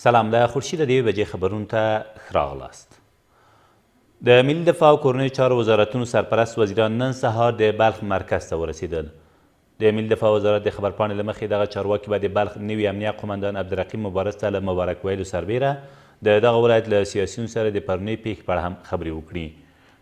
سلام، له خورشید د 1 بجې خبرونو ته ښه راغلاست. د ملي دفاع او کورنیو چارو وزارتونو سرپرست وزیران نن سهار د بلخ مرکز ته ورسېدل. د ملي دفاع وزارت د خبرپاڼې له مخې دغه چارواکي به د بلخ نوي امنیه قمندان عبدالرقیب مبارز ته له مبارک ویلو سربیره د دغه ولایت له سیاسیونو سره د پرونۍ پیښې په اړه هم خبرې وکړي.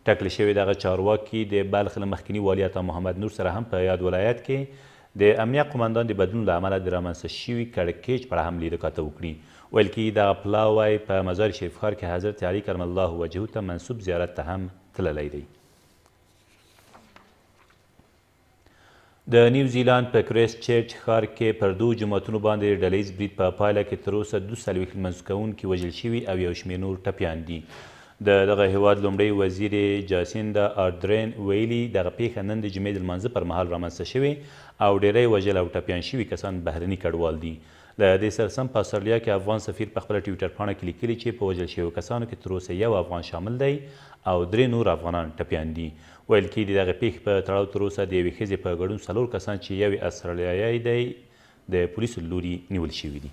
ټاکل شوي دغه چارواکي د بلخ له مخکني والي عطا محمد نور سره هم په یاد ولایت کې د امنیه قمندان د بدلون له امله د رامنځته شوي کړکېچ په اړه هم لیده کاته وکړي. ویل کېږي دغه پلاوی په مزار شریف ښار کې حضرت علي کرم الله وجهه ته منسوب زیارت ته هم تللی دی. د نیوزیلند په کریسټ چرچ ښار کې پر 2 جوماتونو باندې ډلیز برید په پایله کې تر اوسه 42 لمونځ کوونکي وژل شوي او یو شمېر نور ټپیان دي. د دغه هیواد لومړی وزیر جاسیندا آردرن ویلي دغه پیښه نن د جمعې د لمانځه پر مهال رامنځته شوې او ډیری وژل او ټپیان شوي کسان بهرني کډوال دي. له دې سره سم په استرالیا کې افغان سفیر په خپله ټویټر پاڼه کې لیکلي چې په وژل شویو کسانو کې تر اوسه 1 افغان شامل دی او 3 نور افغانان ټپیان دي. ویل کېږي د دغې پیښې په تړاو تر اوسه د یوې ښځې په ګډون 4 کسان چې یو یې استرالیایی دی د پولیسو له لوري نیول شوي دي.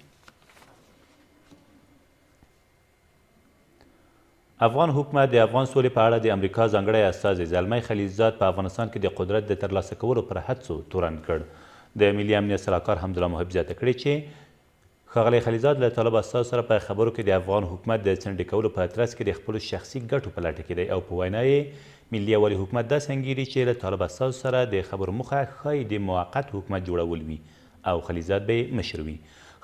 افغان حکومت د افغان سولې په اړه د امریکا ځانګړی استازی زلمی خلیلزاد په افغانستان کې د قدرت د ترلاسه کولو پر هڅو تورن کړ. د ملي امنیت سلاکار حمدالله محب زیاته کړې چې ښاغلی خلیلزاد له طالب استازو سره په خبرو کې د افغان حکومت د څنډې کولو په ترڅ کې د خپلو شخصي ګټو په لټه کې دی او په وینا یې ملي یوالي حکومت داسې انګیري چې له طالب استازو سره د خبرو موخه ښایي د موقت حکومت جوړول وي او خلیلزاد به یې مشر وي.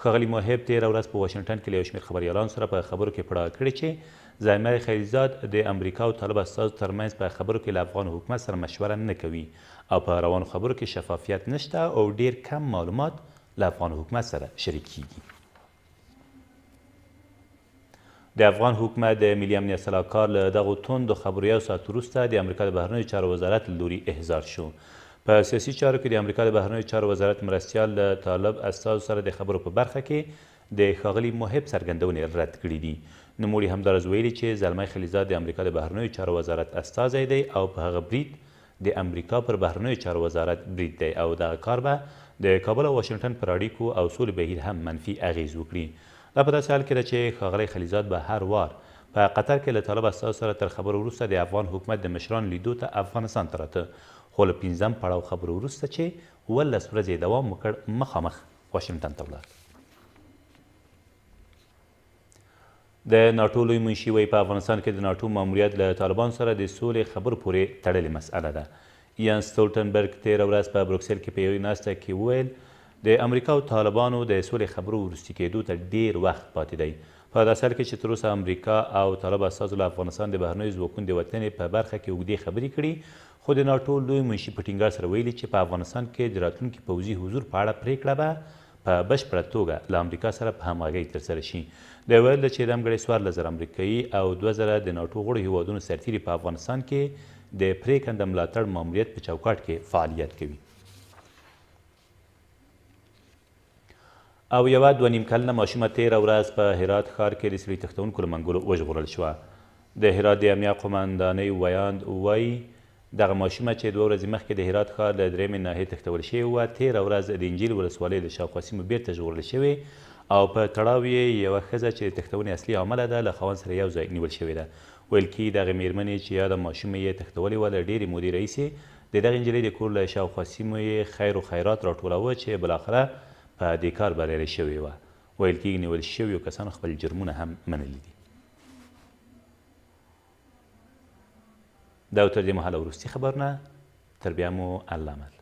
ښاغلي محب تېره ورځ په واشنګټن کې له یو شمېر خبریالانو سره په خبرو کې پړاو کړې چې زلمی خلیلزاد د امریکا او طالب استازو ترمنځ په خبرو کې له افغان حکومت سره مشوره نه کوي او په روانو خبرو کې شفافیت نشته او ډیر کم معلومات له افغان حکومت سره شریک کیږي. د افغان حکومت د ملي امنیت سلاکار له دغو توندو خبرو یو ساعت وروسته د امریکا د بهرنیو چارو وزارت له لوري احضار شو. په سیاسي چارو کې د امریکا د بهرنیو چارو وزارت مرستیال له طالب استازو سره د خبرو په برخه کې د ښاغلي محب څرګندونې رد کړي دي. نوموړي همداراز ویلي چې زلمی خلیلزاد د امریکا د بهرنیو چارو وزارت استازی دی او په هغه برید د امریکا پر بهرنیو چارو وزارت برید دی او دغه کار به د کابل او واشنګټن پر اړیکو او سولې بهیر هم منفي اغیز وکړي. دا په داسې حال کې ده چې ښاغلی خلیلزاد به هر وار په قطر کې له طالب استازو سره تر خبرو وروسته د افغان حکومت د مشرانو لیدو ته افغانستان ته راته، خو له 5م پړاو خبرو وروسته چې 18 ورځې دوام وکړ مخامخ واشنګټن ته ولاړ. د ناټو لوی منشي وایي په افغانستان کې د ناټو ماموریت له طالبانو سره د سولې خبرو پورې تړلې مسئله ده. یان سټولټنبرګ تېره ورځ په بروکسل کې په یوې ناسته کې وویل د امریکا او طالبانو د سولې خبرو وروستي کېدو ته ډیر وخت پاتې دی. په داسې حال کې چې تر اوسه امریکا او طالب استازو له افغانستان د بهرنیو ځواکونو د وتلنې په برخه کې اوږدې خبرې کړي، خو د ناټو لوی منشي په ټینګار سره ویلي چې په افغانستان کې د راتلونکي پوځي حضور په اړه پریکړه به په بشپړه توګه له امریکا سره په همغږۍ ترسره شي. د ویل ده چې ځانګړی 14,000 امریکایي او 2,000 د ناټو غړو هیوادونو سرتیري په افغانستان کې د پرېکنده ملاتړ ماموریت په چوکاټ کې فعالیت کوي. او یوه 2.5 کلنه ماشومه تېره ورځ په هرات ښار کې د سړي تښتونکو له منګولو وژغورل شوه. د هرات د امنیه قمندانۍ ویاند وایي دغه ماشومه چې 2 ورځې مخکې د هرات ښار له 3مې ناحیې تښتول شوې وه، تېره ورځ د انجیل ولسوالۍ له شاوخوا سیمو بیرته ژغورل شوې او په تړاو یې یوه ښځه چې د تښتونې اصلي عامله ده له خاوند سره یو ځای نیول شوې ده. ویل کېږي دغې مېرمنې چې یاده ماشومه یې تښتولې وه له ډېرې مودې راهیسې د دغې نجلۍ د کور له شاوخوا سیمو یې خیر و خیرات راټولاوه چې بالاخره په دې کار بریالۍ شوې وه. ویل کېږي نیول شویو کسانو خپل جرمونه هم منلي دي. دا تر دې مهاله وروستي خبرونه، تر بیا مو الله مل.